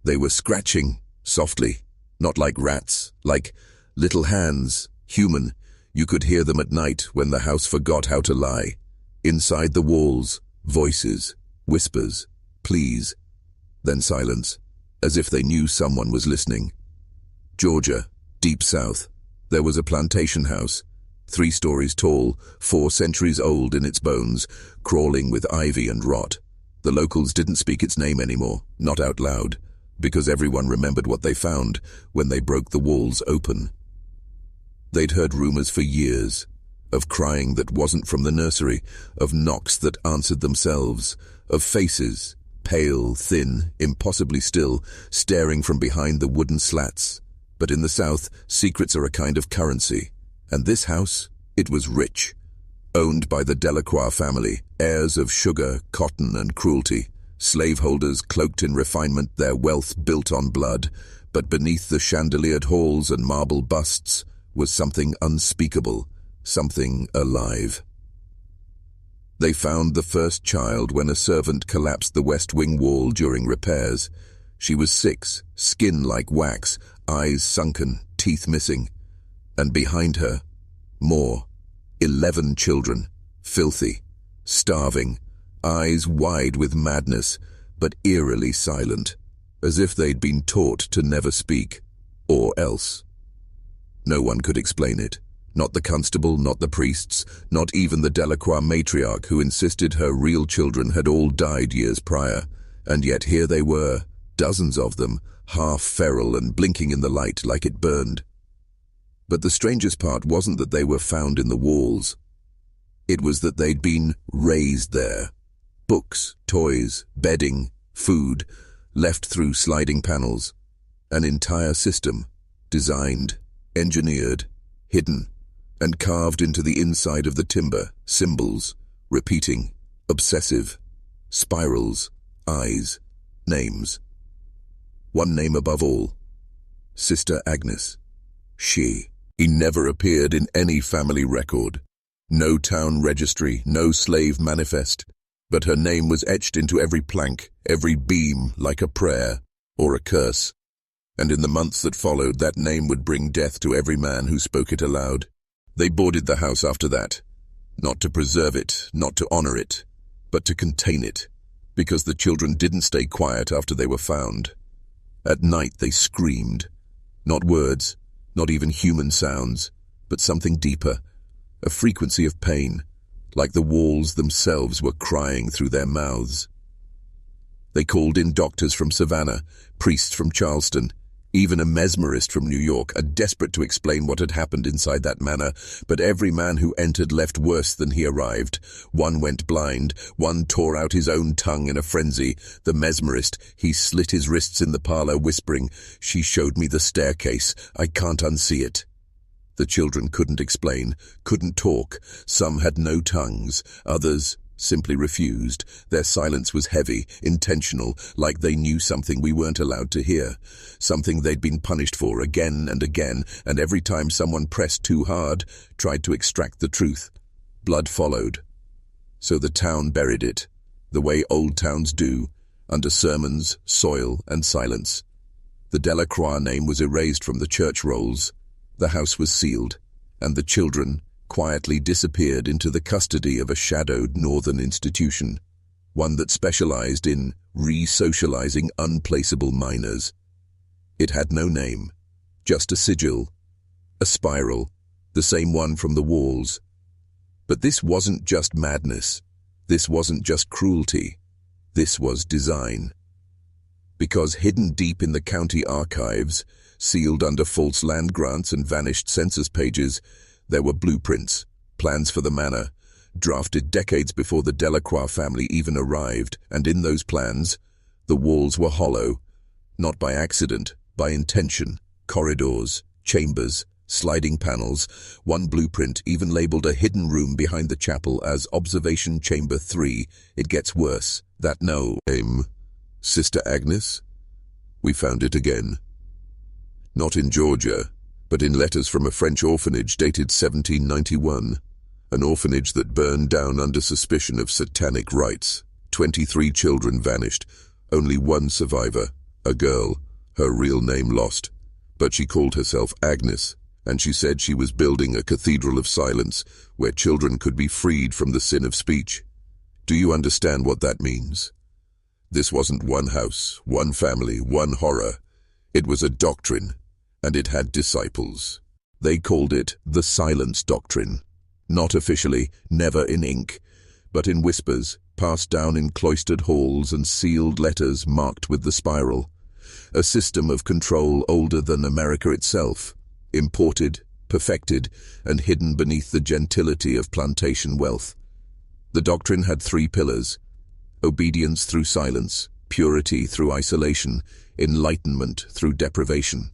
They were scratching, softly, not like rats, like little hands, human. You could hear them at night when the house forgot how to lie. Inside the walls, voices, whispers, pleas, then silence, as if they knew someone was listening. Georgia, deep south, there was a plantation house, 3 stories tall, 4 centuries old in its bones, crawling with ivy and rot. The locals didn't speak its name anymore, not out loud, because everyone remembered what they found when they broke the walls open. They'd heard rumors for years, of crying that wasn't from the nursery, of knocks that answered themselves, of faces, pale, thin, impossibly still, staring from behind the wooden slats. But in the South, secrets are a kind of currency. And this house, it was rich. Owned by the Delacroix family, heirs of sugar, cotton, and cruelty. Slaveholders cloaked in refinement, their wealth built on blood. But beneath the chandeliered halls and marble busts was something unspeakable, something alive. They found the first child when a servant collapsed the west wing wall during repairs. She was 6, skin like wax, eyes sunken, teeth missing. And behind her, more. 11 children, filthy, starving, eyes wide with madness, but eerily silent, as if they'd been taught to never speak, or else. No one could explain it. Not the constable, not the priests, not even the Delacroix matriarch who insisted her real children had all died years prior. And yet here they were, dozens of them, half feral and blinking in the light like it burned. But the strangest part wasn't that they were found in the walls. It was that they'd been raised there. Books, toys, bedding, food, left through sliding panels. An entire system, designed, engineered, hidden, and carved into the inside of the timber, symbols, repeating, obsessive, spirals, eyes, names. One name above all, Sister Agnes. She never appeared in any family record. No town registry, no slave manifest, but her name was etched into every plank, every beam, like a prayer or a curse. And in the months that followed, that name would bring death to every man who spoke it aloud. They boarded the house after that, not to preserve it, not to honor it, but to contain it, because the children didn't stay quiet after they were found. At night they screamed, not words, not even human sounds, but something deeper, a frequency of pain, like the walls themselves were crying through their mouths. They called in doctors from Savannah, priests from Charleston, even a mesmerist from New York, desperate to explain what had happened inside that manor, but every man who entered left worse than he arrived. One went blind, one tore out his own tongue in a frenzy. The mesmerist, he slit his wrists in the parlor, whispering, "She showed me the staircase, I can't unsee it." The children couldn't explain, couldn't talk. Some had no tongues, others simply refused. Their silence was heavy, intentional, like they knew something we weren't allowed to hear, something they'd been punished for again and again, and every time someone pressed too hard, tried to extract the truth, blood followed. So the town buried it, the way old towns do, under sermons, soil, and silence. The Delacroix name was erased from the church rolls, the house was sealed, and the children quietly disappeared into the custody of a shadowed northern institution, one that specialized in re-socializing unplaceable minors. It had no name, just a sigil, a spiral, the same one from the walls. But this wasn't just madness. This wasn't just cruelty. This was design. Because hidden deep in the county archives, sealed under false land grants and vanished census pages, there were blueprints, plans for the manor, drafted decades before the Delacroix family even arrived, and in those plans, the walls were hollow, not by accident, by intention. Corridors, chambers, sliding panels. One blueprint even labeled a hidden room behind the chapel as Observation Chamber 3. It gets worse. That name, Sister Agnes? We found it again. Not in Georgia, but in letters from a French orphanage dated 1791, an orphanage that burned down under suspicion of satanic rites. 23 children vanished, only one survivor, A girl, her real name lost, but she called herself Agnes, and she said she was building a cathedral of silence where children could be freed from the sin of speech. Do you understand what that means? This wasn't one house, one family, one horror. It was a doctrine, and it had disciples. They called it the Silence Doctrine. Not officially, never in ink, but in whispers, passed down in cloistered halls and sealed letters marked with the spiral. A system of control older than America itself, imported, perfected, and hidden beneath the gentility of plantation wealth. The doctrine had 3 pillars: obedience through silence, purity through isolation, enlightenment through deprivation.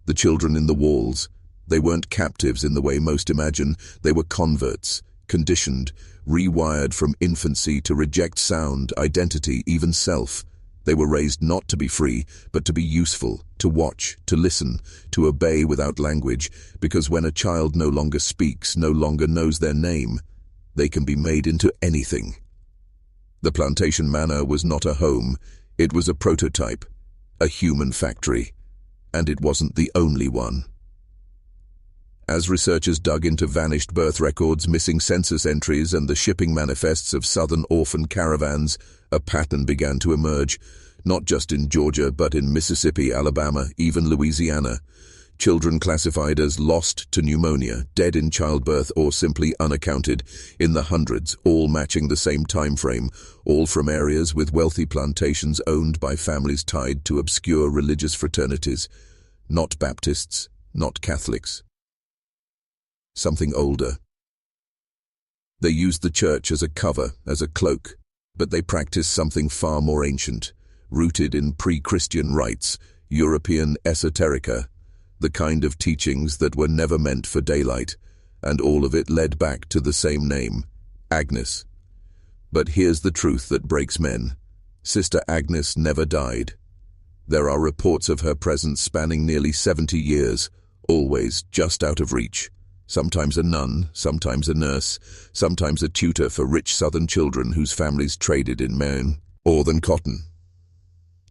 The children in the walls, they weren't captives in the way most imagine. They were converts, conditioned, rewired from infancy to reject sound, identity, even self. They were raised not to be free, but to be useful, to watch, to listen, to obey without language, because when a child no longer speaks, no longer knows their name, they can be made into anything. The Plantation Manor was not a home, it was a prototype, a human factory, and it wasn't the only one. As researchers dug into vanished birth records, missing census entries, and the shipping manifests of southern orphan caravans, a pattern began to emerge, not just in Georgia but in Mississippi, Alabama, even Louisiana. Children classified as lost to pneumonia, dead in childbirth, or simply unaccounted, in the hundreds, all matching the same time frame, all from areas with wealthy plantations owned by families tied to obscure religious fraternities. Not Baptists, not Catholics. Something older. They used the church as a cover, as a cloak, but they practiced something far more ancient, rooted in pre-Christian rites, European esoterica, the kind of teachings that were never meant for daylight, and all of it led back to the same name, Agnes. But here's the truth that breaks men. Sister Agnes never died. There are reports of her presence spanning nearly 70 years, always just out of reach. Sometimes a nun, sometimes a nurse, sometimes a tutor for rich southern children whose families traded in men or than cotton.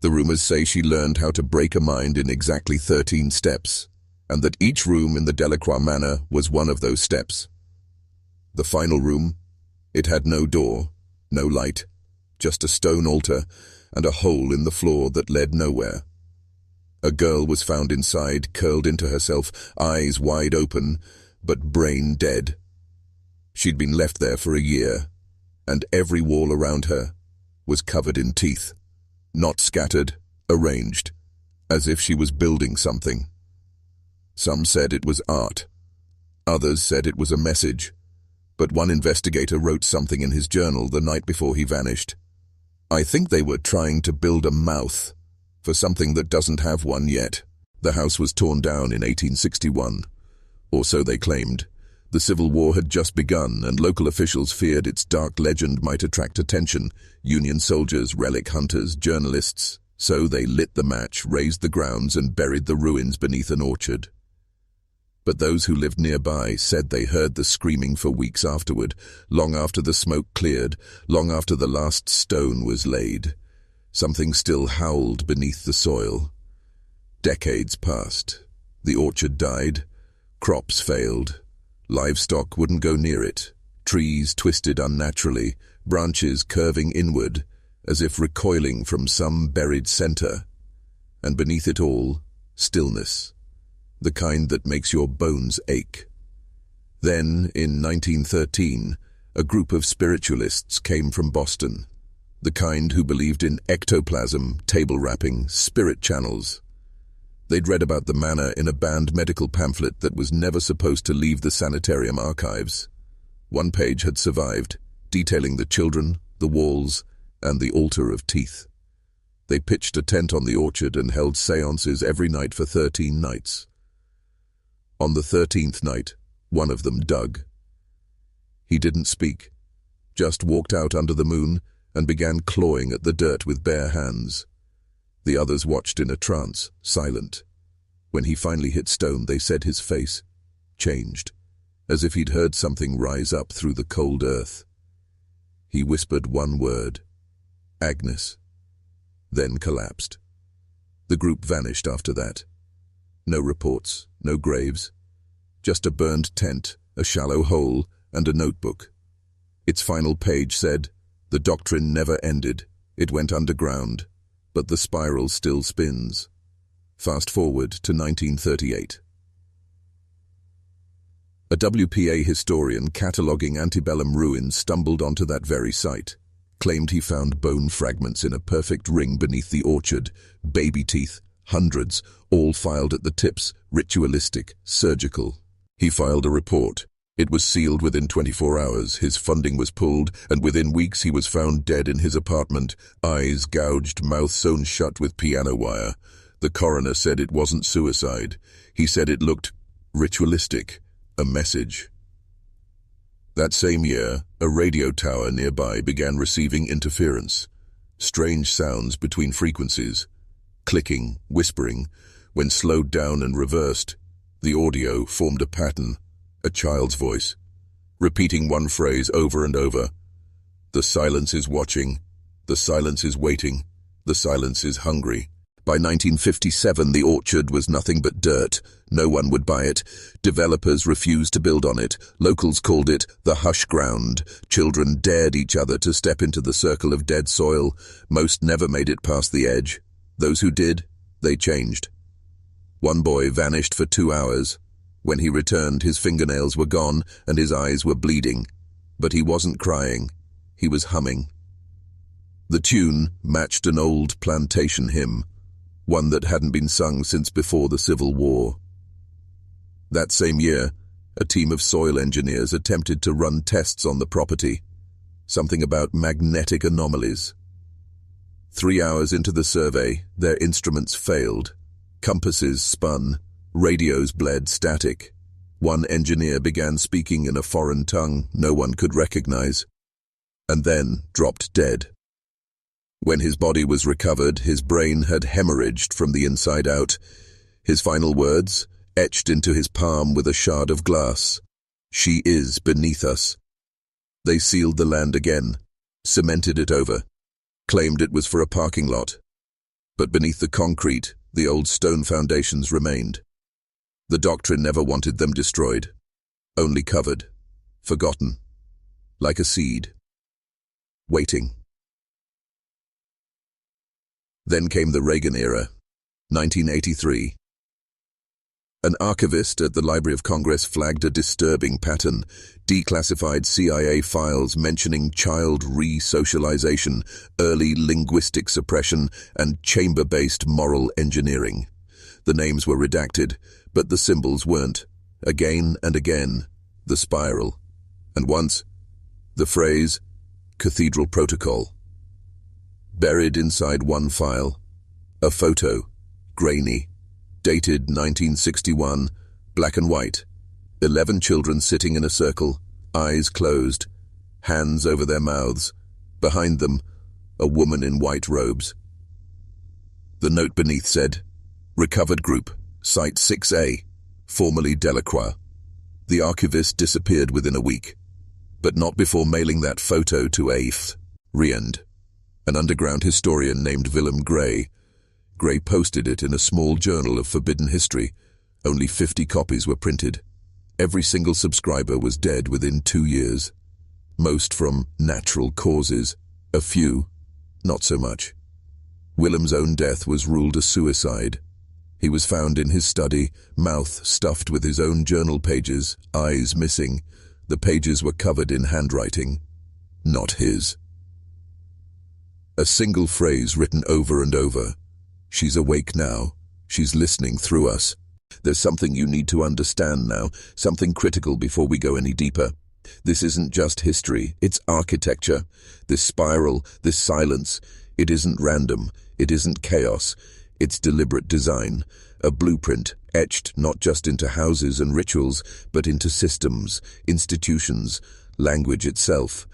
The rumors say she learned how to break a mind in exactly 13 steps, and that each room in the Delacroix Manor was one of those steps. The final room, it had no door, no light, just a stone altar and a hole in the floor that led nowhere. A girl was found inside, curled into herself, eyes wide open, but brain dead. She'd been left there for a year, and every wall around her was covered in teeth, not scattered, arranged, as if she was building something. Some said it was art. Others said it was a message, but one investigator wrote something in his journal the night before he vanished. I think they were trying to build a mouth for something that doesn't have one yet. The house was torn down in 1861. Or so they claimed. The Civil War had just begun, and local officials feared its dark legend might attract attention. Union soldiers, relic hunters, journalists. So they lit the match, raised the grounds, and buried the ruins beneath an orchard. But those who lived nearby said they heard the screaming for weeks afterward, long after the smoke cleared, long after the last stone was laid. Something still howled beneath the soil. Decades passed. The orchard died. Crops failed. Livestock wouldn't go near it. Trees twisted unnaturally, branches curving inward, as if recoiling from some buried center. And beneath it all, stillness, the kind that makes your bones ache. Then, in 1913, a group of spiritualists came from Boston, the kind who believed in ectoplasm, table rapping, spirit channels. They'd read about the manor in a banned medical pamphlet that was never supposed to leave the sanitarium archives. One page had survived, detailing the children, the walls, and the altar of teeth. They pitched a tent on the orchard and held seances every night for 13 nights. On the 13th night, one of them dug. He didn't speak, just walked out under the moon and began clawing at the dirt with bare hands. The others watched in a trance, silent. When he finally hit stone, they said his face changed, as if he'd heard something rise up through the cold earth. He whispered one word, Agnes, then collapsed. The group vanished after that. No reports, no graves. Just a burned tent, a shallow hole, and a notebook. Its final page said, "The doctrine never ended. It went underground, but the spiral still spins." Fast forward to 1938. A WPA historian cataloguing antebellum ruins stumbled onto that very site, claimed he found bone fragments in a perfect ring beneath the orchard, baby teeth, hundreds, all filed at the tips, ritualistic, surgical. He filed a report. It was sealed within 24 hours, his funding was pulled, and within weeks he was found dead in his apartment, eyes gouged, mouth sewn shut with piano wire. The coroner said it wasn't suicide. He said it looked ritualistic, a message. That same year, a radio tower nearby began receiving interference. Strange sounds between frequencies. Clicking, whispering. When slowed down and reversed, the audio formed a pattern, a child's voice, repeating one phrase over and over. The silence is watching. The silence is waiting. The silence is hungry. By 1957, the orchard was nothing but dirt. No one would buy it. Developers refused to build on it. Locals called it the hush ground. Children dared each other to step into the circle of dead soil. Most never made it past the edge. Those who did, they changed. One boy vanished for 2 hours. When he returned, his fingernails were gone and his eyes were bleeding. But he wasn't crying. He was humming. The tune matched an old plantation hymn, one that hadn't been sung since before the Civil War. That same year, a team of soil engineers attempted to run tests on the property, something about magnetic anomalies. 3 hours into the survey, their instruments failed. Compasses spun, radios bled static. One engineer began speaking in a foreign tongue no one could recognize, and then dropped dead. When his body was recovered, his brain had hemorrhaged from the inside out. His final words, etched into his palm with a shard of glass: "She is beneath us." They sealed the land again, cemented it over, claimed it was for a parking lot. But beneath the concrete, the old stone foundations remained. The doctrine never wanted them destroyed, only covered, forgotten, like a seed, waiting. Then came the Reagan era, 1983. An archivist at the Library of Congress flagged a disturbing pattern: declassified CIA files mentioning child re-socialization, early linguistic suppression, and chamber-based moral engineering. The names were redacted, but the symbols weren't. Again and again, the spiral. And once, the phrase, "Cathedral Protocol." Buried inside one file, a photo, grainy, dated 1961, black and white. 11 children sitting in a circle, eyes closed, hands over their mouths. Behind them, a woman in white robes. The note beneath said, "Recovered Group, Site 6A, formerly Delacroix." The archivist disappeared within a week, but not before mailing that photo to AIF, Riend, an underground historian named Willem Gray. Gray posted it in a small journal of forbidden history. Only 50 copies were printed. Every single subscriber was dead within 2 years. Most from natural causes. A few, not so much. Willem's own death was ruled a suicide. He was found in his study, mouth stuffed with his own journal pages, eyes missing. The pages were covered in handwriting. Not his. A single phrase written over and over. "She's awake now. She's listening through us. There's something you need to understand now, something critical before we go any deeper. This isn't just history, it's architecture. This spiral, this silence, it isn't random, it isn't chaos. It's deliberate design, a blueprint etched not just into houses and rituals, but into systems, institutions, language itself.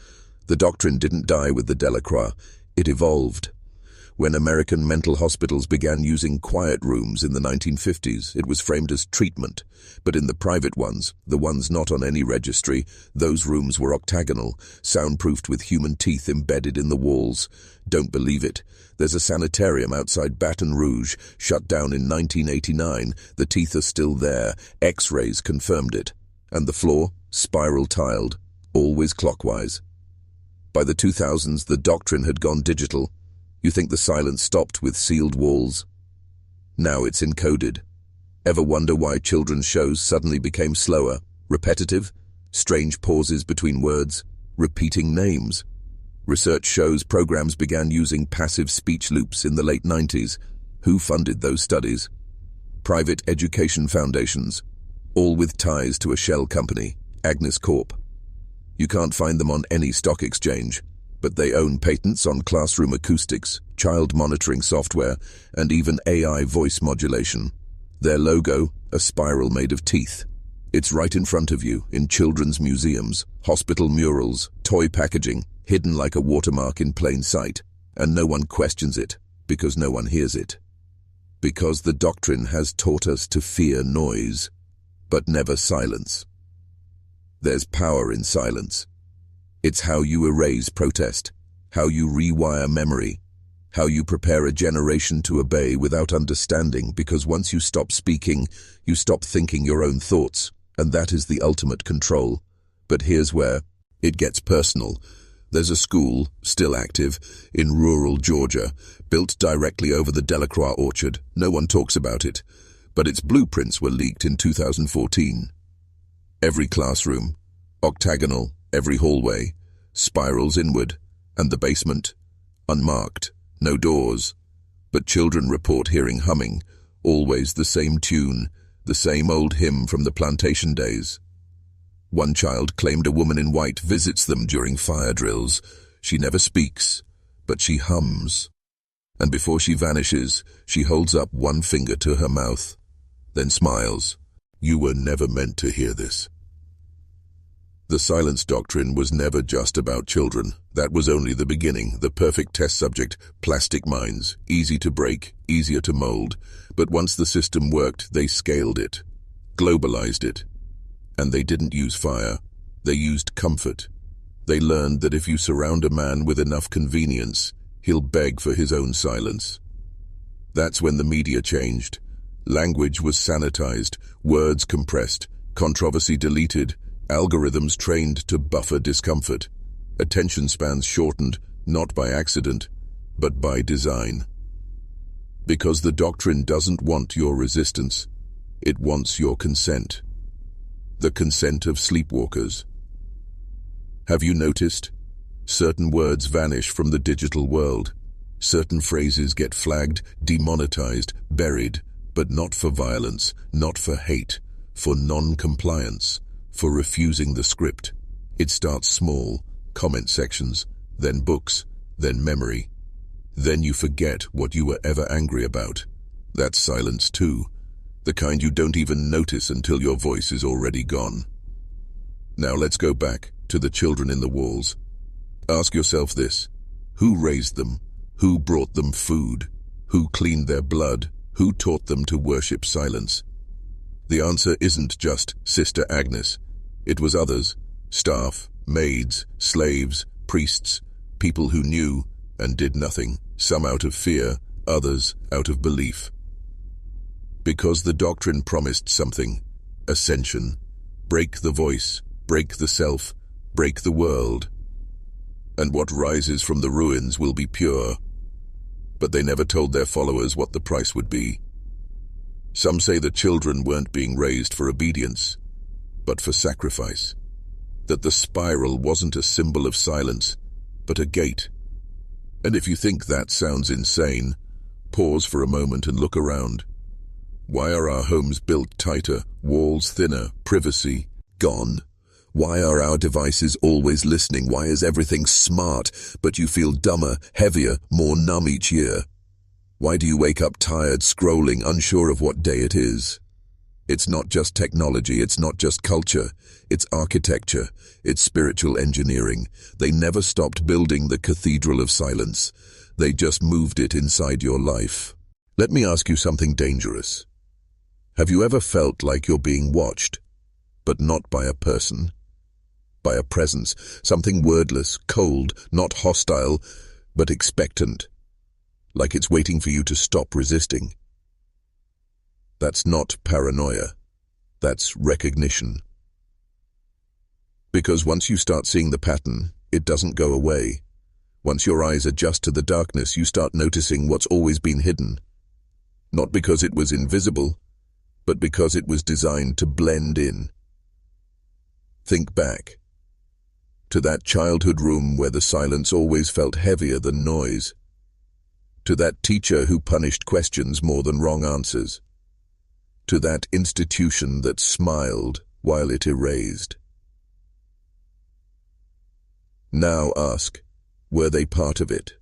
The doctrine didn't die with the Delacroix. It evolved. When American mental hospitals began using quiet rooms in the 1950s, it was framed as treatment. But in the private ones, the ones not on any registry, those rooms were octagonal, soundproofed with human teeth embedded in the walls. Don't believe it? There's a sanitarium outside Baton Rouge, shut down in 1989. The teeth are still there. X-rays confirmed it. And the floor? Spiral-tiled, always clockwise. By the 2000s, the doctrine had gone digital. You think the silence stopped with sealed walls? Now it's encoded. Ever wonder why children's shows suddenly became slower, repetitive, strange pauses between words, repeating names? Research shows programs began using passive speech loops in the late 90s. Who funded those studies? Private education foundations, all with ties to a shell company, Agnes Corp. You can't find them on any stock exchange, but they own patents on classroom acoustics, child monitoring software, and even AI voice modulation. Their logo, a spiral made of teeth. It's right in front of you, in children's museums, hospital murals, toy packaging, hidden like a watermark in plain sight. And no one questions it, because no one hears it. Because the doctrine has taught us to fear noise, but never silence. There's power in silence. It's how you erase protest, how you rewire memory, how you prepare a generation to obey without understanding, because once you stop speaking, you stop thinking your own thoughts, and that is the ultimate control. But here's where it gets personal. There's a school, still active, in rural Georgia, built directly over the Delacroix orchard. No one talks about it, but its blueprints were leaked in 2014. Every classroom, octagonal, every hallway, spirals inward, and the basement, unmarked, no doors. But children report hearing humming, always the same tune, the same old hymn from the plantation days. One child claimed a woman in white visits them during fire drills. She never speaks, but she hums. And before she vanishes, she holds up one finger to her mouth, then smiles. You were never meant to hear this. The silence doctrine was never just about children. That was only the beginning, the perfect test subject, plastic minds, easy to break, easier to mold. But once the system worked, they scaled it, globalized it. And they didn't use fire. They used comfort. They learned that if you surround a man with enough convenience, he'll beg for his own silence. That's when the media changed. Language was sanitized, words compressed, controversy deleted, algorithms trained to buffer discomfort. Attention spans shortened, not by accident, but by design. Because the doctrine doesn't want your resistance, it wants your consent. The consent of sleepwalkers. Have you noticed? Certain words vanish from the digital world. Certain phrases get flagged, demonetized, buried, but not for violence, not for hate, for non-compliance, for refusing the script. It starts small, comment sections, then books, then memory. Then you forget what you were ever angry about. That's silence too, the kind you don't even notice until your voice is already gone. Now let's go back to the children in the walls. Ask yourself this: who raised them? Who brought them food? Who cleaned their blood? Who taught them to worship silence? The answer isn't just Sister Agnes. It was others: staff, maids, slaves, priests, people who knew and did nothing, some out of fear, others out of belief. Because the doctrine promised something: ascension. Break the voice, break the self, break the world. And what rises from the ruins will be pure. But they never told their followers what the price would be. Some say the children weren't being raised for obedience, but for sacrifice. That the spiral wasn't a symbol of silence, but a gate. And if you think that sounds insane, pause for a moment and look around. Why are our homes built tighter, walls thinner, privacy gone? Why are our devices always listening? Why is everything smart, but you feel dumber, heavier, more numb each year? Why do you wake up tired, scrolling, unsure of what day it is? It's not just technology, it's not just culture, it's architecture, it's spiritual engineering. They never stopped building the cathedral of silence. They just moved it inside your life. Let me ask you something dangerous. Have you ever felt like you're being watched, but not by a person? By a presence, something wordless, cold, not hostile, but expectant, like it's waiting for you to stop resisting. That's not paranoia. That's recognition. Because once you start seeing the pattern, it doesn't go away. Once your eyes adjust to the darkness, you start noticing what's always been hidden. Not because it was invisible, but because it was designed to blend in. Think back to that childhood room where the silence always felt heavier than noise. To that teacher who punished questions more than wrong answers. To that institution that smiled while it erased. Now ask, were they part of it?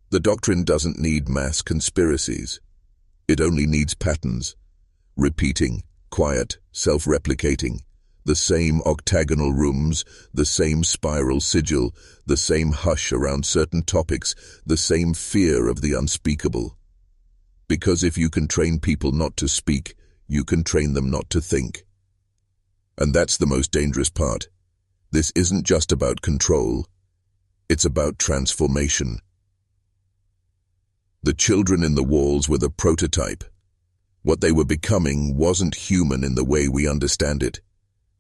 The doctrine doesn't need mass conspiracies. It only needs patterns, repeating, quiet, self-replicating, the same octagonal rooms, the same spiral sigil, the same hush around certain topics, the same fear of the unspeakable. Because if you can train people not to speak, you can train them not to think. And that's the most dangerous part. This isn't just about control. It's about transformation. The children in the walls were the prototype. What they were becoming wasn't human in the way we understand it.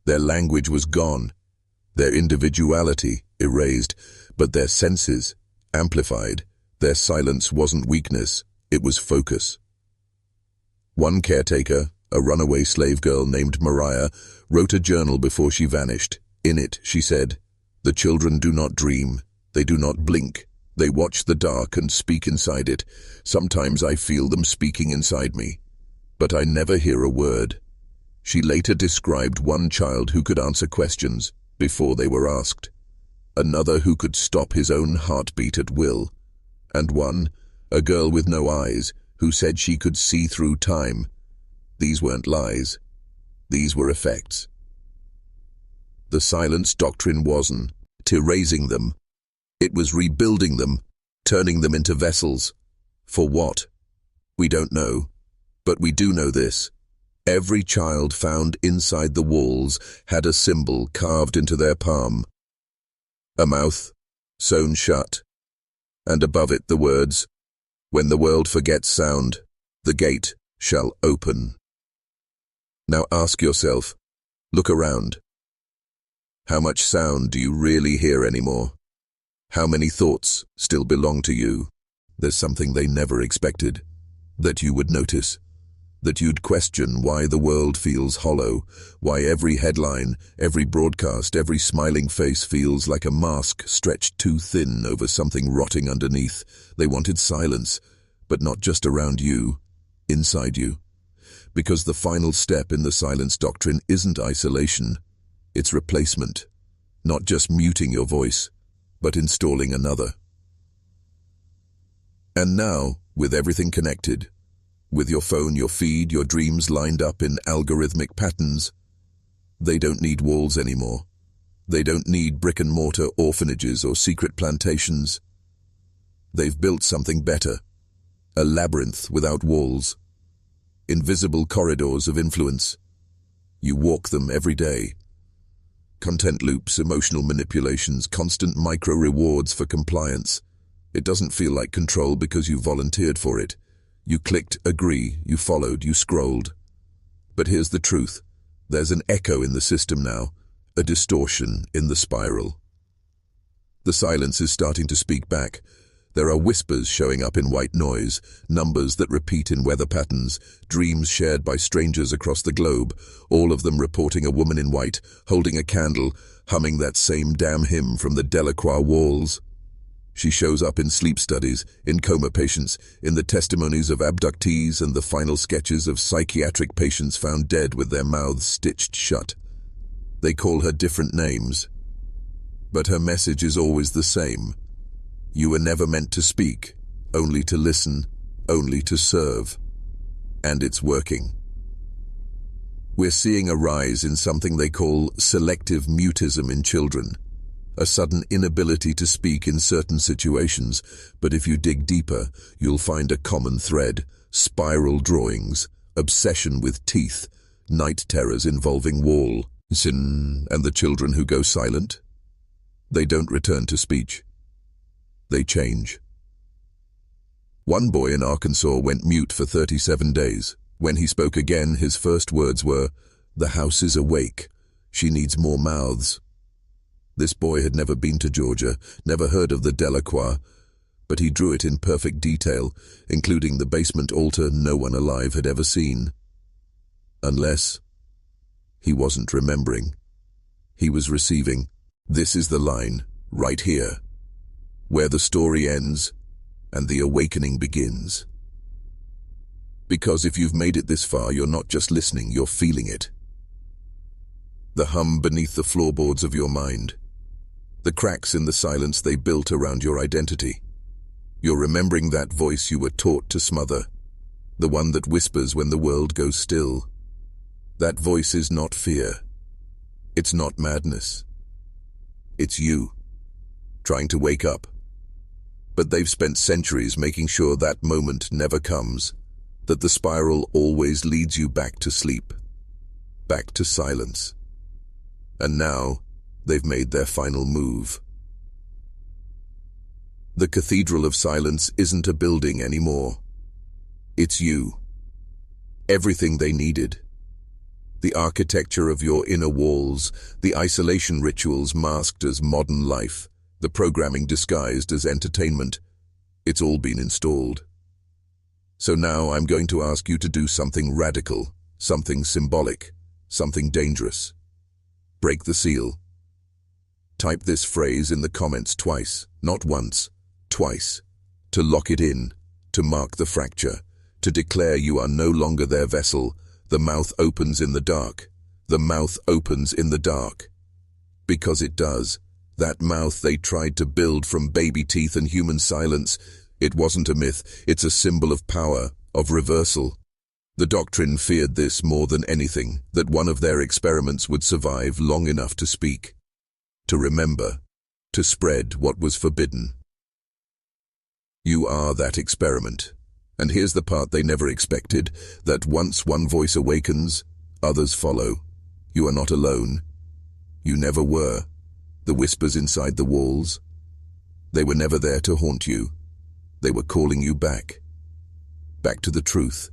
Their language was gone, their individuality erased, but their senses amplified. Their silence wasn't weakness, it was focus. One caretaker, a runaway slave girl named Mariah, wrote a journal before she vanished. In it, she said, "The children do not dream, they do not blink. They watch the dark and speak inside it. Sometimes I feel them speaking inside me, but I never hear a word." She later described one child who could answer questions before they were asked, another who could stop his own heartbeat at will, and one, a girl with no eyes, who said she could see through time. These weren't lies. These were effects. The silence doctrine wasn't erasing them. It was rebuilding them, turning them into vessels. For what? We don't know. But we do know this. Every child found inside the walls had a symbol carved into their palm. A mouth, sewn shut, and above it the words, "When the world forgets sound, the gate shall open." Now ask yourself, look around. How much sound do you really hear anymore? How many thoughts still belong to you? There's something they never expected, that you would notice, that you'd question why the world feels hollow, why every headline, every broadcast, every smiling face feels like a mask stretched too thin over something rotting underneath. They wanted silence, but not just around you, inside you. Because the final step in the silence doctrine isn't isolation, it's replacement. Not just muting your voice, but installing another. And now, with everything connected, with your phone, your feed, your dreams lined up in algorithmic patterns, they don't need walls anymore. They don't need brick-and-mortar orphanages or secret plantations. They've built something better, a labyrinth without walls, invisible corridors of influence. You walk them every day. Content loops, emotional manipulations, constant micro-rewards for compliance. It doesn't feel like control because you volunteered for it. You clicked agree, you followed, you scrolled. But here's the truth. There's an echo in the system now, a distortion in the spiral. The silence is starting to speak back. There are whispers showing up in white noise, numbers that repeat in weather patterns, dreams shared by strangers across the globe, all of them reporting a woman in white, holding a candle, humming that same damn hymn from the Delacroix walls. She shows up in sleep studies, in coma patients, in the testimonies of abductees and the final sketches of psychiatric patients found dead with their mouths stitched shut. They call her different names, but her message is always the same. You were never meant to speak, only to listen, only to serve. And it's working. We're seeing a rise in something they call selective mutism in children, a sudden inability to speak in certain situations, but if you dig deeper, you'll find a common thread: spiral drawings, obsession with teeth, night terrors involving walls, and the children who go silent. They don't return to speech. They change. One boy in Arkansas went mute for 37 days. When he spoke again, his first words were, "The house is awake. She needs more mouths." This boy had never been to Georgia, never heard of the Delacroix, but he drew it in perfect detail, including the basement altar no one alive had ever seen. Unless he wasn't remembering. He was receiving. This is the line, right here, where the story ends and the awakening begins. Because if you've made it this far, you're not just listening, you're feeling it. The hum beneath the floorboards of your mind. The cracks in the silence they built around your identity. You're remembering that voice you were taught to smother, the one that whispers when the world goes still. That voice is not fear. It's not madness. It's you, trying to wake up. But they've spent centuries making sure that moment never comes, that the spiral always leads you back to sleep, back to silence. And now, they've made their final move. The Cathedral of Silence isn't a building anymore. It's you. Everything they needed. The architecture of your inner walls, the isolation rituals masked as modern life, the programming disguised as entertainment. It's all been installed. So now I'm going to ask you to do something radical, something symbolic, something dangerous. Break the seal. Type this phrase in the comments twice, not once, twice, to lock it in, to mark the fracture, to declare you are no longer their vessel. The mouth opens in the dark. The mouth opens in the dark. Because it does. That mouth they tried to build from baby teeth and human silence. It wasn't a myth, it's a symbol of power, of reversal. The Doctrine feared this more than anything, that one of their experiments would survive long enough to speak, to remember, to spread what was forbidden. You are that experiment. And here's the part they never expected, that once one voice awakens, others follow. You are not alone. You never were. The whispers inside the walls, they were never there to haunt you. They were calling you back. Back to the truth.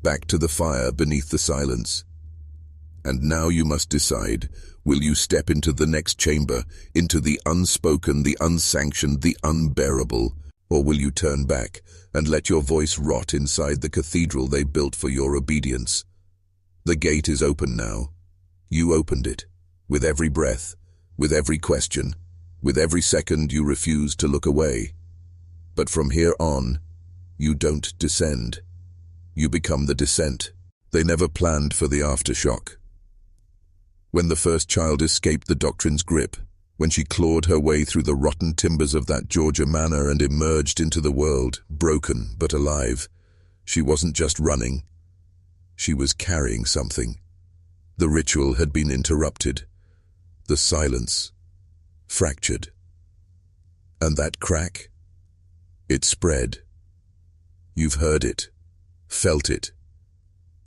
Back to the fire beneath the silence. And now you must decide, will you step into the next chamber, into the unspoken, the unsanctioned, the unbearable, or will you turn back and let your voice rot inside the cathedral they built for your obedience? The gate is open now. You opened it, with every breath, with every question, with every second you refuse to look away. But from here on, you don't descend. You become the descent. They never planned for the aftershock. When the first child escaped the Doctrine's grip, when she clawed her way through the rotten timbers of that Georgia manor and emerged into the world, broken but alive, she wasn't just running. She was carrying something. The ritual had been interrupted. The silence fractured. And that crack? It spread. You've heard it, felt it.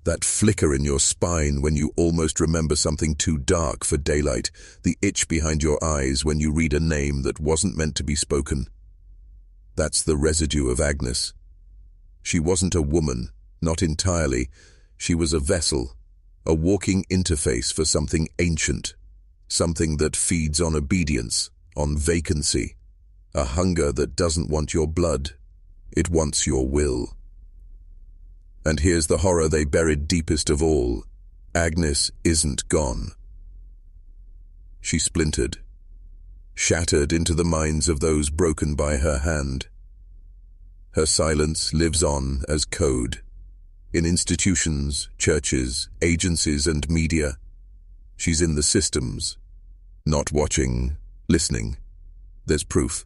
That flicker in your spine when you almost remember something too dark for daylight, the itch behind your eyes when you read a name that wasn't meant to be spoken. That's the residue of Agnes. She wasn't a woman, not entirely. She was a vessel, a walking interface for something ancient, something that feeds on obedience, on vacancy, a hunger that doesn't want your blood, it wants your will. And here's the horror they buried deepest of all. Agnes isn't gone. She splintered, shattered into the minds of those broken by her hand. Her silence lives on as code. In institutions, churches, agencies and media. She's in the systems. Not watching, listening. There's proof.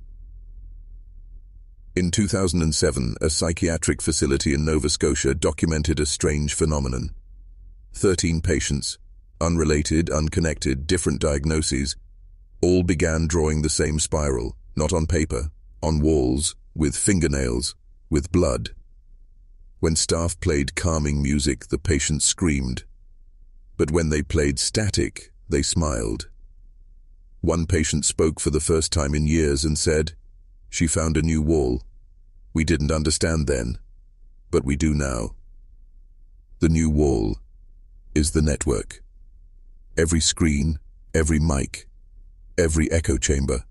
In 2007, a psychiatric facility in Nova Scotia documented a strange phenomenon. 13 patients, unrelated, unconnected, different diagnoses, All began drawing the same spiral, not on paper, on walls, with fingernails, with blood. When staff played calming music, the patients screamed. But when they played static, they smiled. One patient spoke for the first time in years and said, "She found a new wall. We didn't understand then, but we do now." The new wall is the network. Every screen, every mic, every echo chamber.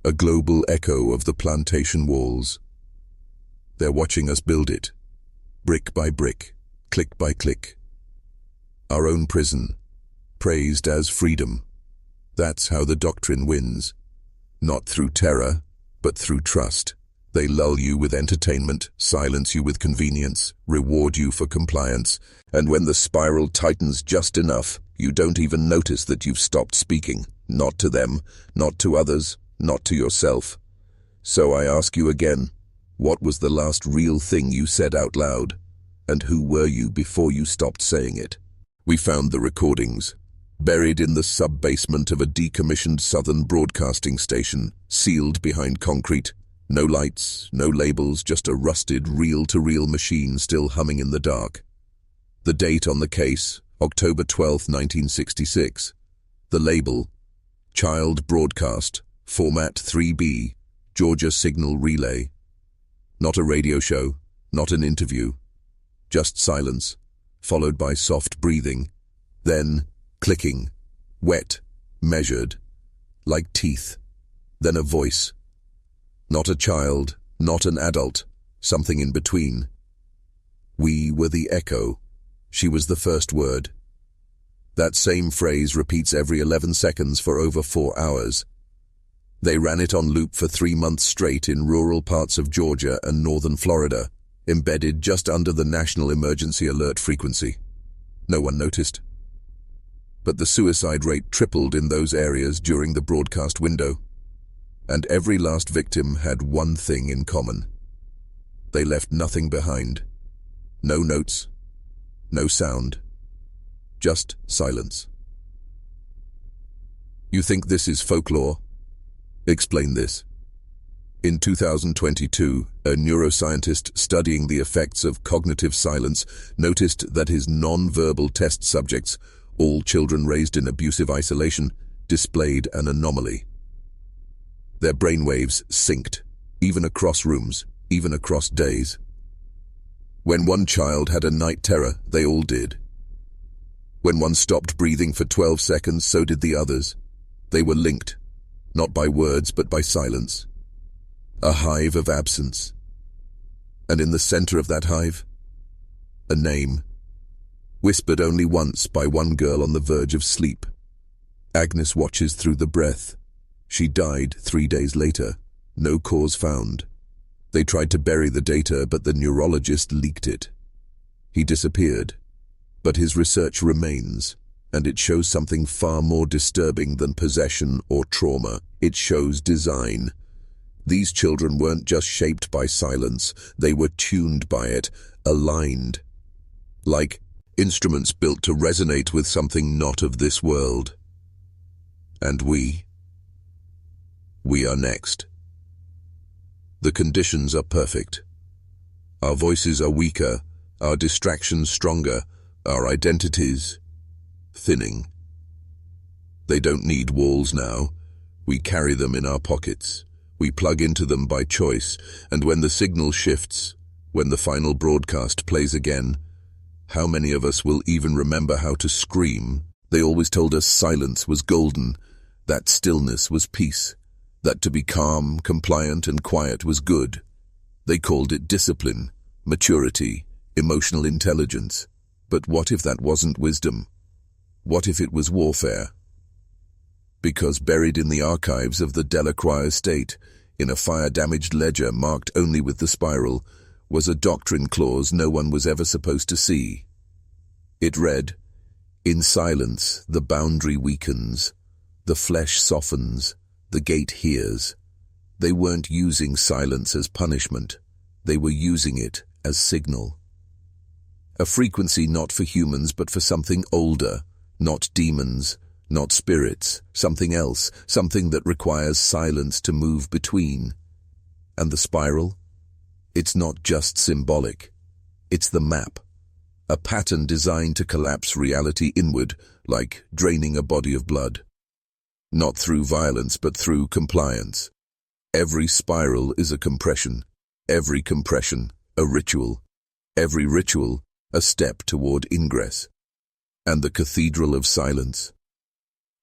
A global echo of the plantation walls. They're watching us build it, brick by brick, click by click. Our own prison, praised as freedom. That's how the doctrine wins. Not through terror, but through trust. They lull you with entertainment, silence you with convenience, reward you for compliance, and when the spiral tightens just enough, you don't even notice that you've stopped speaking. Not to them, not to others, not to yourself. So I ask you again, what was the last real thing you said out loud? And who were you before you stopped saying it? We found the recordings, buried in the sub-basement of a decommissioned southern broadcasting station, sealed behind concrete. No lights, no labels, just a rusted reel-to-reel machine still humming in the dark. The date on the case, October 12, 1966. The label, Child Broadcast, Format 3B, Georgia Signal Relay. Not a radio show, not an interview. Just silence, followed by soft breathing. Then clicking, wet, measured, like teeth. Then a voice. Not a child, not an adult, something in between. We were the echo. She was the first word. That same phrase repeats every 11 seconds for over 4 hours. They ran it on loop for 3 months straight in rural parts of Georgia and northern Florida, embedded just under the National Emergency Alert frequency. No one noticed. But the suicide rate tripled in those areas during the broadcast window. And every last victim had one thing in common. They left nothing behind. No notes, no sound, just silence. You think this is folklore? Explain this. In 2022, a neuroscientist studying the effects of cognitive silence noticed that his non-verbal test subjects, all children raised in abusive isolation, displayed an anomaly. Their brainwaves synced, even across rooms, even across days. When one child had a night terror, they all did. When one stopped breathing for 12 seconds, so did the others. They were linked, not by words but by silence. A hive of absence. And in the center of that hive, a name, whispered only once by one girl on the verge of sleep. Agnes watches through the breath. She died 3 days later. No cause found. They tried to bury the data, but the neurologist leaked it. He disappeared. But his research remains, and it shows something far more disturbing than possession or trauma. It shows design. These children weren't just shaped by silence, they were tuned by it, aligned. Like instruments built to resonate with something not of this world. And we are next. The conditions are perfect. Our voices are weaker, our distractions stronger, our identities thinning. They don't need walls now. We carry them in our pockets. We plug into them by choice, and when the signal shifts, when the final broadcast plays again, how many of us will even remember how to scream? They always told us silence was golden, that stillness was peace, that to be calm, compliant, and quiet was good. They called it discipline, maturity, emotional intelligence. But what if that wasn't wisdom? What if it was warfare? Because buried in the archives of the Delacroix estate, in a fire-damaged ledger marked only with the spiral, was a doctrine clause no one was ever supposed to see. It read, "In silence the boundary weakens, the flesh softens, the gate hears." They weren't using silence as punishment. They were using it as signal. A frequency not for humans but for something older, not demons, Not spirits, something else, something that requires silence to move between. And the spiral? It's not just symbolic. It's the map. A pattern designed to collapse reality inward, like draining a body of blood. Not through violence, but through compliance. Every spiral is a compression. Every compression, a ritual. Every ritual, a step toward ingress. And the Cathedral of Silence?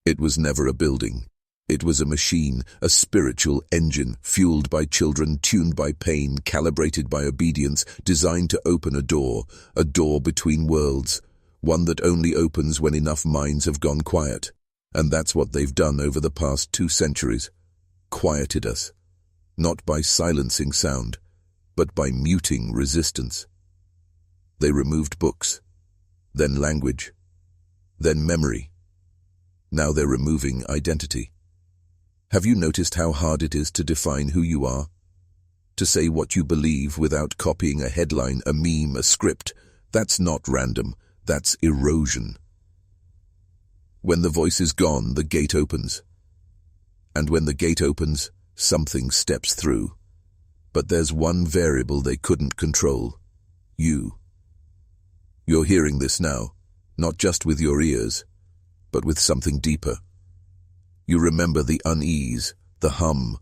It was never a building. It was a machine, a spiritual engine, fueled by children, tuned by pain, calibrated by obedience, designed to open a door between worlds, one that only opens when enough minds have gone quiet. And that's what they've done over the past 2 centuries. Quieted us. Not by silencing sound, but by muting resistance. They removed books, then language, then memory. Now they're removing identity. Have you noticed how hard it is to define who you are? To say what you believe without copying a headline, a meme, a script? That's not random. That's erosion. When the voice is gone, the gate opens. And when the gate opens, something steps through. But there's one variable they couldn't control. You. You're hearing this now, not just with your ears, but with something deeper. You remember the unease, the hum,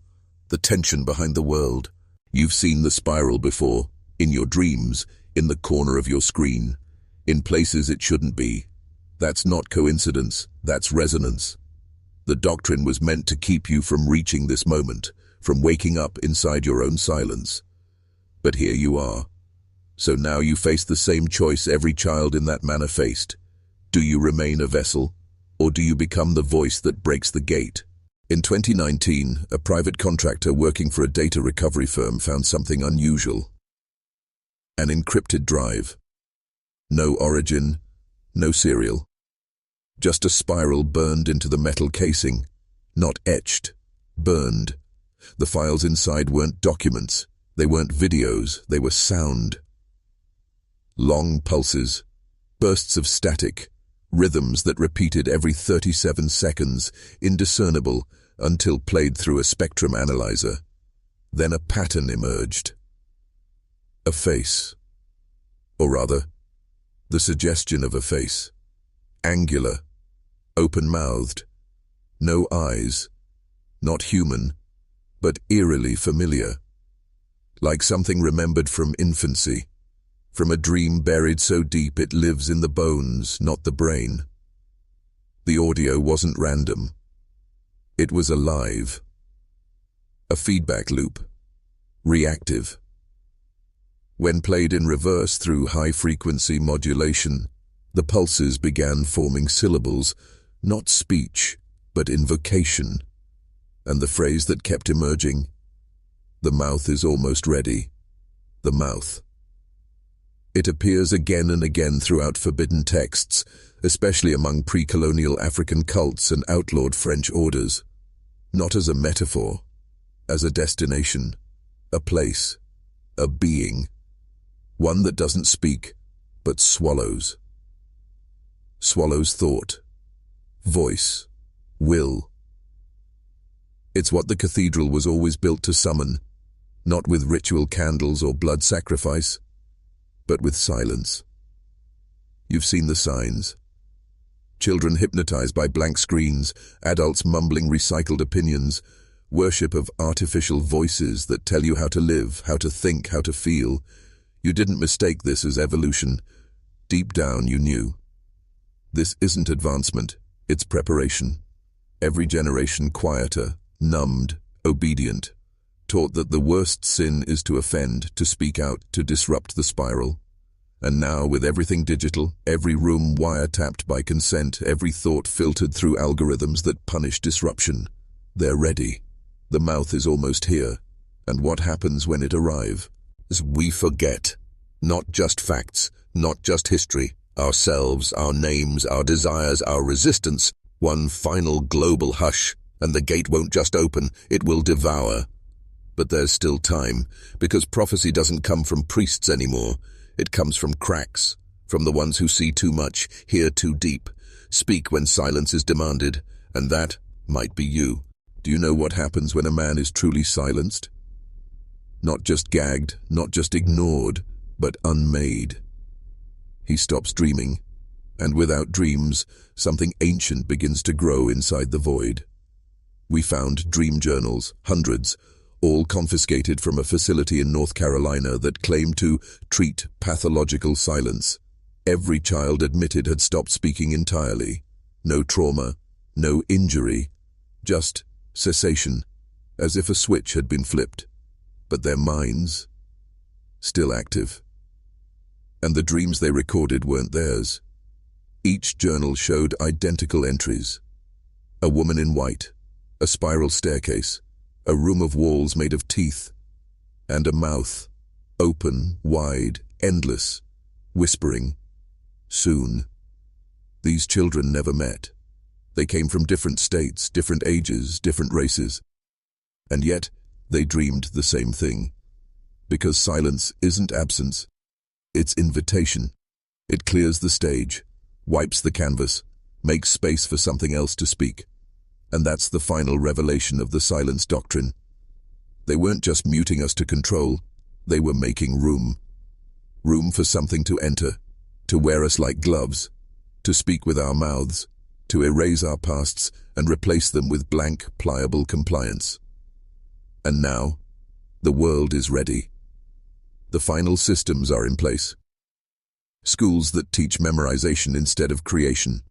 the tension behind the world. You've seen the spiral before, in your dreams, in the corner of your screen, in places it shouldn't be. That's not coincidence, that's resonance. The doctrine was meant to keep you from reaching this moment, from waking up inside your own silence. But here you are. So now you face the same choice every child in that manor faced. Do you remain a vessel? Or do you become the voice that breaks the gate? In 2019, a private contractor working for a data recovery firm found something unusual. An encrypted drive. No origin, no serial. Just a spiral burned into the metal casing. Not etched, burned. The files inside weren't documents. They weren't videos, they were sound. Long pulses, bursts of static, rhythms that repeated every 37 seconds, indiscernible, until played through a spectrum analyzer. Then a pattern emerged. A face. Or rather, the suggestion of a face. Angular, open-mouthed, no eyes, not human, but eerily familiar. Like something remembered from infancy. From a dream buried so deep it lives in the bones, not the brain. The audio wasn't random. It was alive. A feedback loop. Reactive. When played in reverse through high-frequency modulation, the pulses began forming syllables, not speech, but invocation. And the phrase that kept emerging, "The mouth is almost ready." The mouth. It appears again and again throughout forbidden texts, especially among pre-colonial African cults and outlawed French orders. Not as a metaphor, as a destination, a place, a being. One that doesn't speak, but swallows. Swallows thought, voice, will. It's what the cathedral was always built to summon, not with ritual candles or blood sacrifice, but with silence. You've seen the signs. Children hypnotized by blank screens, adults mumbling recycled opinions, worship of artificial voices that tell you how to live, how to think, how to feel. You didn't mistake this as evolution. Deep down you knew. This isn't advancement, it's preparation. Every generation quieter, numbed, obedient, taught that the worst sin is to offend, to speak out, to disrupt the spiral. And now, with everything digital, every room wiretapped by consent, every thought filtered through algorithms that punish disruption, they're ready. The mouth is almost here. And what happens when it arrives? We forget. Not just facts, not just history, ourselves, our names, our desires, our resistance. One final global hush, and the gate won't just open, it will devour. But there's still time, because prophecy doesn't come from priests anymore. It comes from cracks, from the ones who see too much, hear too deep, Speak when silence is demanded, and that might be you. Do you know what happens when a man is truly silenced? Not just gagged, not just ignored, but unmade. He stops dreaming, and without dreams, something ancient begins to grow inside the void. We found dream journals, hundreds, all confiscated from a facility in North Carolina that claimed to treat pathological silence. Every child admitted had stopped speaking entirely. No trauma, no injury, just cessation, as if a switch had been flipped. But their minds, still active. And the dreams they recorded weren't theirs. Each journal showed identical entries. A woman in white, a spiral staircase, a room of walls made of teeth, and a mouth, open, wide, endless, whispering, soon. These children never met. They came from different states, different ages, different races. And yet, they dreamed the same thing. Because silence isn't absence, it's invitation. It clears the stage, wipes the canvas, makes space for something else to speak. And that's the final revelation of the silence doctrine. They weren't just muting us to control, they were making room. Room for something to enter, to wear us like gloves, to speak with our mouths, to erase our pasts and replace them with blank, pliable compliance. And now, the world is ready. The final systems are in place. Schools that teach memorization instead of creation.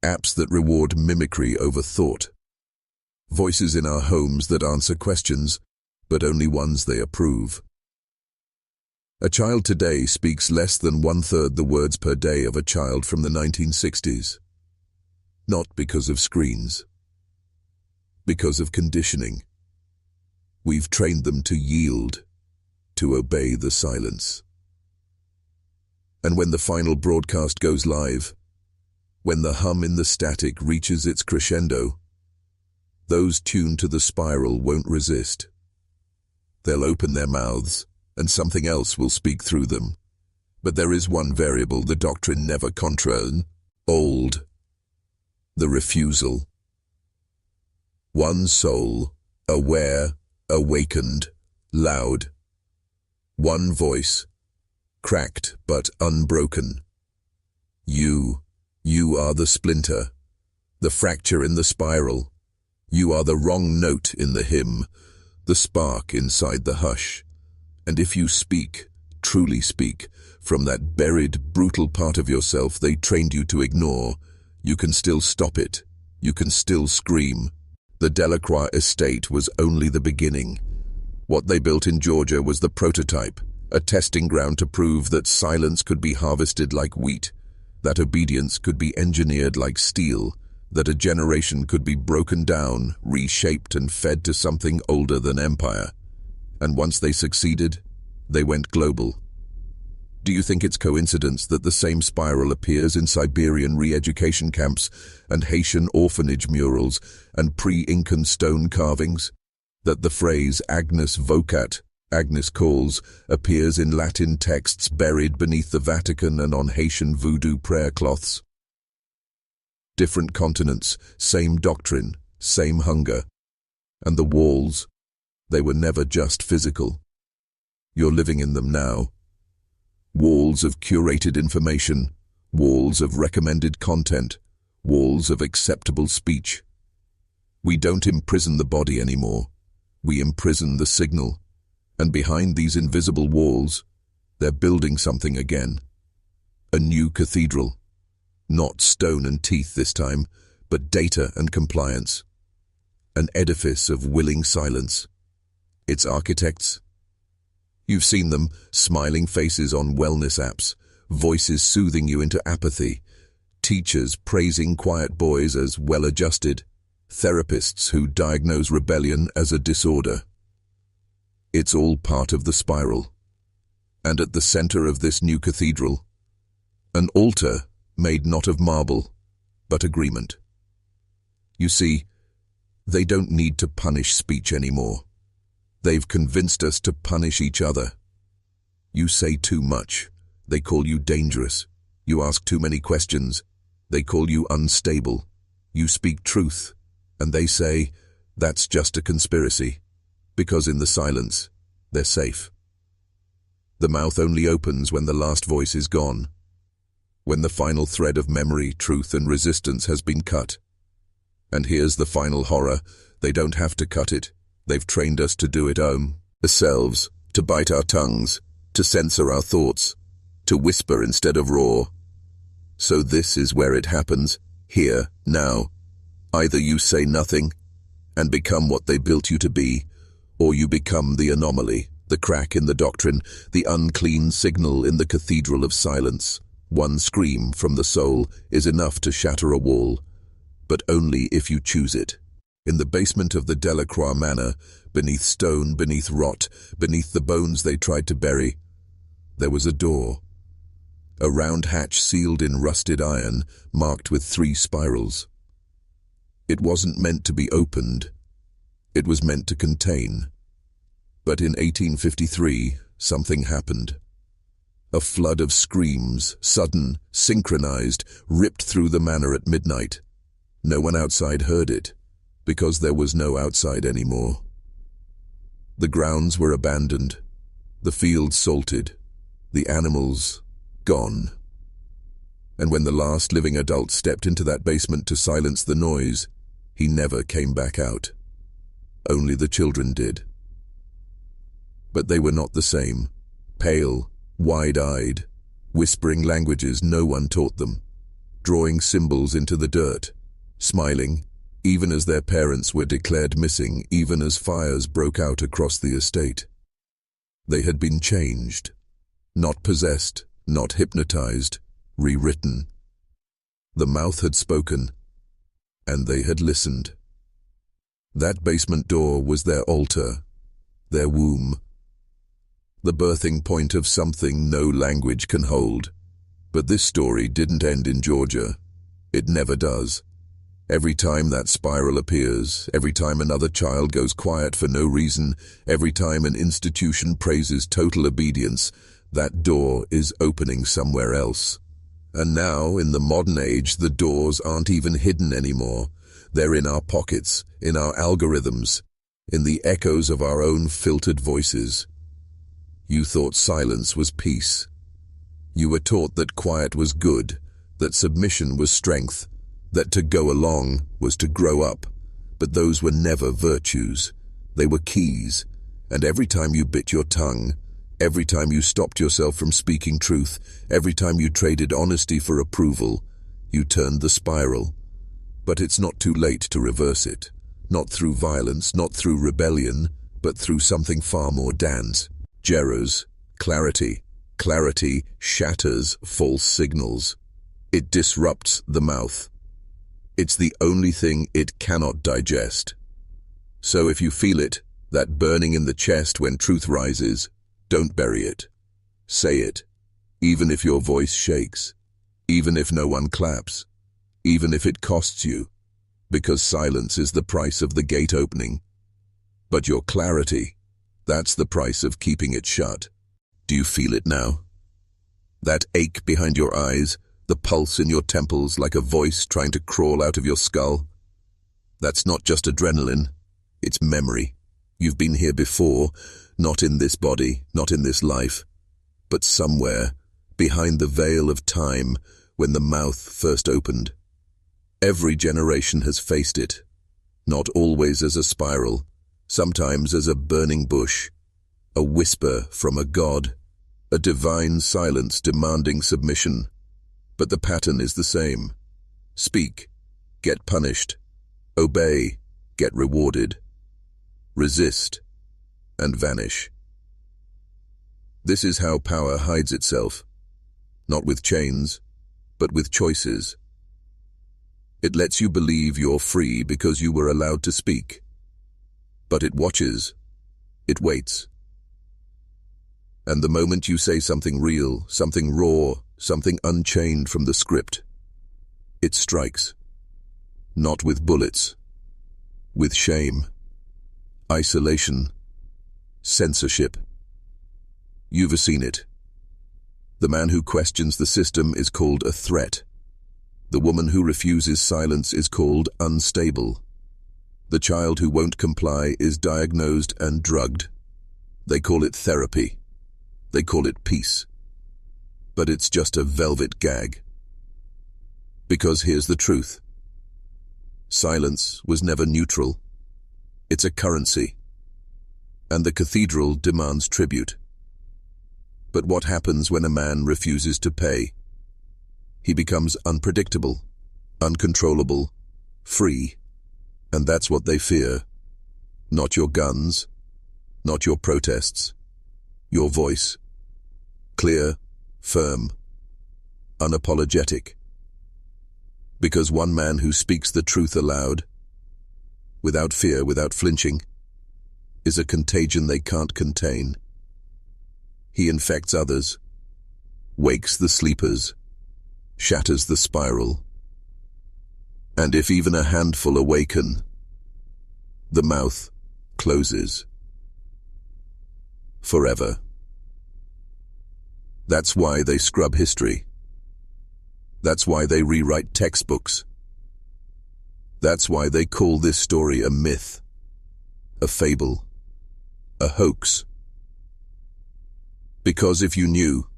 Apps that reward mimicry over thought. Voices in our homes that answer questions, but only ones they approve. A child today speaks less than 1/3 the words per day of a child from the 1960s. Not because of screens. Because of conditioning. We've trained them to yield, to obey the silence. And when the final broadcast goes live, when the hum in the static reaches its crescendo, those tuned to the spiral won't resist. They'll open their mouths, and something else will speak through them. But there is one variable the doctrine never old. The refusal. One soul, aware, awakened, loud. One voice, cracked but unbroken. You are the splinter, the fracture in the spiral. You are the wrong note in the hymn, the spark inside the hush. And if you speak, truly speak, from that buried, brutal part of yourself they trained you to ignore, you can still stop it. You can still scream. The Delacroix estate was only the beginning. What they built in Georgia was the prototype, a testing ground to prove that silence could be harvested like wheat, that obedience could be engineered like steel, that a generation could be broken down, reshaped and fed to something older than empire. And once they succeeded, they went global. Do you think it's coincidence that the same spiral appears in Siberian re-education camps and Haitian orphanage murals and pre-Incan stone carvings? That the phrase Agnus vocat, Agnes calls, appears in Latin texts buried beneath the Vatican and on Haitian voodoo prayer cloths? Different continents, same doctrine, same hunger. And the walls, they were never just physical. You're living in them now. Walls of curated information, walls of recommended content, walls of acceptable speech. We don't imprison the body anymore. We imprison the signal. And behind these invisible walls, they're building something again. A new cathedral. Not stone and teeth this time, but data and compliance. An edifice of willing silence. Its architects? You've seen them, smiling faces on wellness apps, voices soothing you into apathy, teachers praising quiet boys as well-adjusted, therapists who diagnose rebellion as a disorder. It's all part of the spiral. And at the center of this new cathedral, an altar made not of marble, but agreement. You see, they don't need to punish speech anymore. They've convinced us to punish each other. You say too much. They call you dangerous. You ask too many questions. They call you unstable. You speak truth, and they say, that's just a conspiracy, because in the silence, they're safe. The mouth only opens when the last voice is gone, when the final thread of memory, truth, and resistance has been cut. And here's the final horror. They don't have to cut it. They've trained us to do it ourselves, to bite our tongues, to censor our thoughts, to whisper instead of roar. So this is where it happens, here, now. Either you say nothing and become what they built you to be, or you become the anomaly, the crack in the doctrine, the unclean signal in the cathedral of silence. One scream from the soul is enough to shatter a wall, but only if you choose it. In the basement of the Delacroix Manor, beneath stone, beneath rot, beneath the bones they tried to bury, there was a door. A round hatch sealed in rusted iron, marked with 3 spirals. It wasn't meant to be opened. It was meant to contain. But in 1853, something happened. A flood of screams, sudden, synchronized, ripped through the manor at midnight. No one outside heard it, because there was no outside anymore. The grounds were abandoned, the fields salted, the animals gone. And when the last living adult stepped into that basement to silence the noise, he never came back out. Only the children did. But they were not the same. Pale, wide-eyed, whispering languages no one taught them, drawing symbols into the dirt, smiling, even as their parents were declared missing, even as fires broke out across the estate. They had been changed, not possessed, not hypnotized, rewritten. The mouth had spoken, and they had listened. That basement door was their altar, their womb, the birthing point of something no language can hold. But this story didn't end in Georgia. It never does. Every time that spiral appears, every time another child goes quiet for no reason, every time an institution praises total obedience, that door is opening somewhere else. And now, in the modern age, the doors aren't even hidden anymore. They're in our pockets, in our algorithms, in the echoes of our own filtered voices. You thought silence was peace. You were taught that quiet was good, that submission was strength, that to go along was to grow up. But those were never virtues. They were keys, and every time you bit your tongue, every time you stopped yourself from speaking truth, every time you traded honesty for approval, you turned the spiral. But it's not too late to reverse it. Not through violence, not through rebellion, but through something far more dangerous. Clarity. Clarity shatters false signals. It disrupts the mouth. It's the only thing it cannot digest. So if you feel it, that burning in the chest when truth rises, don't bury it. Say it, even if your voice shakes, even if no one claps, even if it costs you, because silence is the price of the gate opening. But your clarity, that's the price of keeping it shut. Do you feel it now? That ache behind your eyes, the pulse in your temples like a voice trying to crawl out of your skull? That's not just adrenaline, it's memory. You've been here before, not in this body, not in this life, but somewhere, behind the veil of time, when the mouth first opened. Every generation has faced it, not always as a spiral, sometimes as a burning bush, a whisper from a god, a divine silence demanding submission. But the pattern is the same. Speak, get punished. Obey, get rewarded. Resist, and vanish. This is how power hides itself, not with chains, but with choices. It lets you believe you're free because you were allowed to speak. But it watches, it waits. And the moment you say something real, something raw, something unchained from the script, it strikes. Not with bullets, with shame, isolation, censorship. You've seen it. The man who questions the system is called a threat. The woman who refuses silence is called unstable. The child who won't comply is diagnosed and drugged. They call it therapy. They call it peace. But it's just a velvet gag. Because here's the truth. Silence was never neutral. It's a currency. And the cathedral demands tribute. But what happens when a man refuses to pay? He becomes unpredictable, uncontrollable, free. And that's what they fear. Not your guns, not your protests, your voice. Clear, firm, unapologetic. Because one man who speaks the truth aloud, without fear, without flinching, is a contagion they can't contain. He infects others, wakes the sleepers, shatters the spiral. And if even a handful awaken, the mouth closes. Forever. That's why they scrub history. That's why they rewrite textbooks. That's why they call this story a myth, a fable, a hoax. Because if you knew,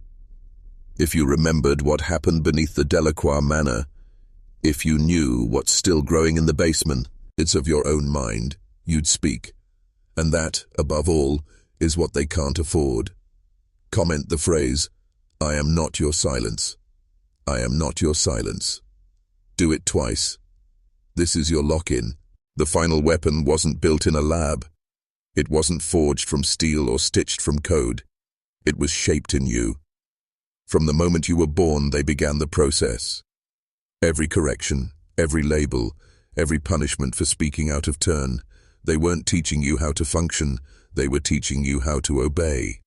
if you remembered what happened beneath the Delacroix Manor, if you knew what's still growing in the basement, it's of your own mind, you'd speak. And that, above all, is what they can't afford. Comment the phrase, "I am not your silence. I am not your silence." Do it twice. This is your lock-in. The final weapon wasn't built in a lab. It wasn't forged from steel or stitched from code. It was shaped in you. From the moment you were born, they began the process. Every correction, every label, every punishment for speaking out of turn. They weren't teaching you how to function, they were teaching you how to obey.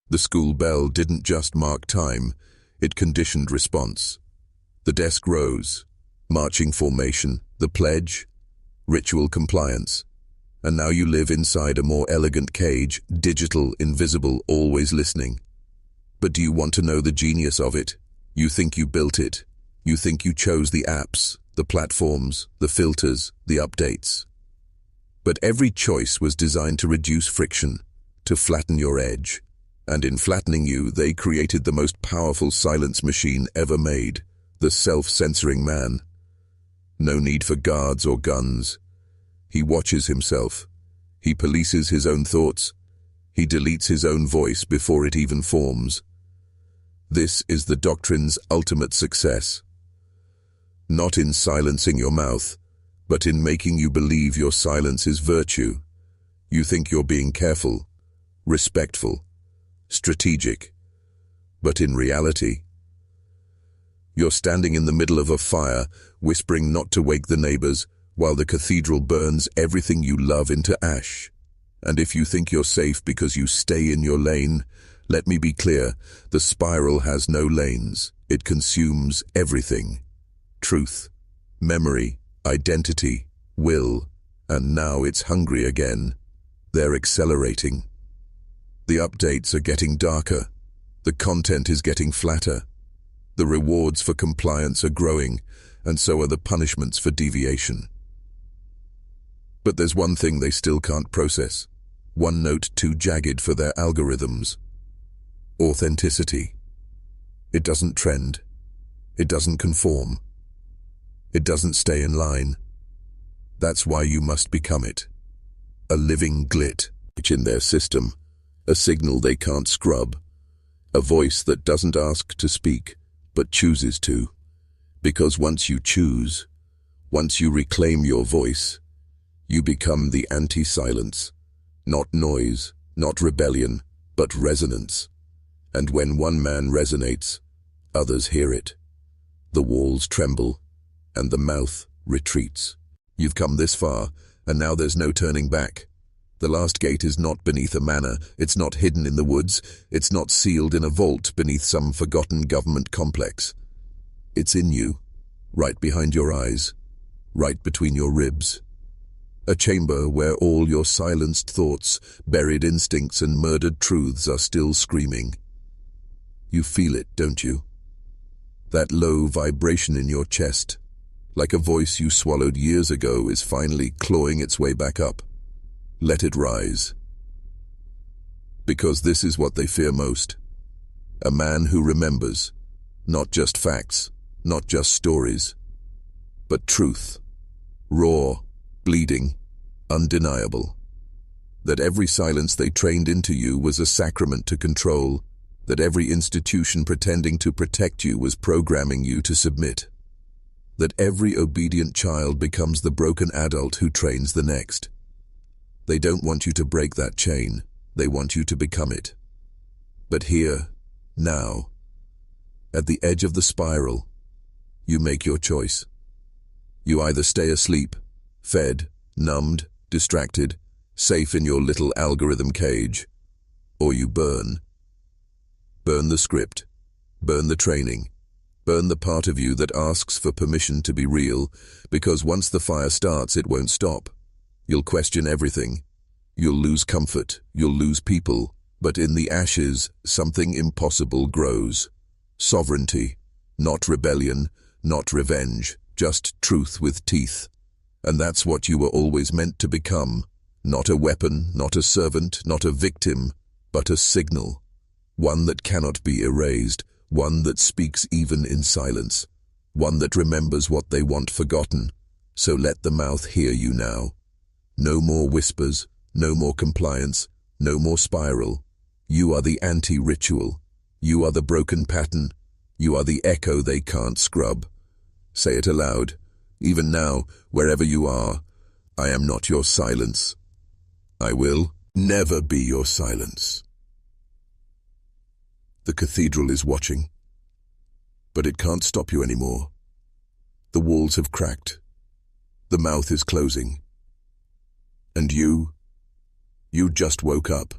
The school bell didn't just mark time, it conditioned response. The desk rose, marching formation, the pledge, ritual compliance. And now you live inside a more elegant cage, digital, invisible, always listening. But do you want to know the genius of it? You think you built it. You think you chose the apps, the platforms, the filters, the updates. But every choice was designed to reduce friction, to flatten your edge. And in flattening you, they created the most powerful silence machine ever made, the self-censoring man. No need for guards or guns. He watches himself. He polices his own thoughts. He deletes his own voice before it even forms. This is the doctrine's ultimate success. Not in silencing your mouth, but in making you believe your silence is virtue. You think you're being careful, respectful, strategic. But in reality, you're standing in the middle of a fire, whispering not to wake the neighbors, while the cathedral burns everything you love into ash. And if you think you're safe because you stay in your lane, let me be clear, the spiral has no lanes. It consumes everything. Truth, memory, identity, will, and now it's hungry again. They're accelerating. The updates are getting darker. The content is getting flatter. The rewards for compliance are growing, and so are the punishments for deviation. But there's one thing they still can't process. One note too jagged for their algorithms. Authenticity. It doesn't trend. It doesn't conform. It doesn't stay in line. That's why you must become it. A living glit, which in their system, a signal they can't scrub. A voice that doesn't ask to speak, but chooses to. Because once you choose, once you reclaim your voice, you become the anti-silence. Not noise, not rebellion, but resonance. And when one man resonates, others hear it. The walls tremble, and the mouth retreats. You've come this far, and now there's no turning back. The last gate is not beneath a manor, it's not hidden in the woods, it's not sealed in a vault beneath some forgotten government complex. It's in you, right behind your eyes, right between your ribs. A chamber where all your silenced thoughts, buried instincts and murdered truths are still screaming. You feel it, don't you? That low vibration in your chest, like a voice you swallowed years ago, is finally clawing its way back up. Let it rise. Because this is what they fear most. A man who remembers, not just facts, not just stories, but truth. Raw, bleeding, undeniable. That every silence they trained into you was a sacrament to control, that every institution pretending to protect you was programming you to submit. That every obedient child becomes the broken adult who trains the next. They don't want you to break that chain, they want you to become it. But here, now, at the edge of the spiral, you make your choice. You either stay asleep, fed, numbed, distracted, safe in your little algorithm cage, or you burn. Burn the script, burn the training, burn the part of you that asks for permission to be real, because once the fire starts, it won't stop. You'll question everything. You'll lose comfort, you'll lose people, but in the ashes, something impossible grows. Sovereignty, not rebellion, not revenge, just truth with teeth. And that's what you were always meant to become. Not a weapon, not a servant, not a victim, but a signal. One that cannot be erased, one that speaks even in silence, one that remembers what they want forgotten. So let the mouth hear you now. No more whispers, no more compliance, no more spiral. You are the anti-ritual. You are the broken pattern. You are the echo they can't scrub. Say it aloud. Even now, wherever you are, I am not your silence. I will never be your silence. The cathedral is watching, but it can't stop you anymore. The walls have cracked. The mouth is closing. And you just woke up.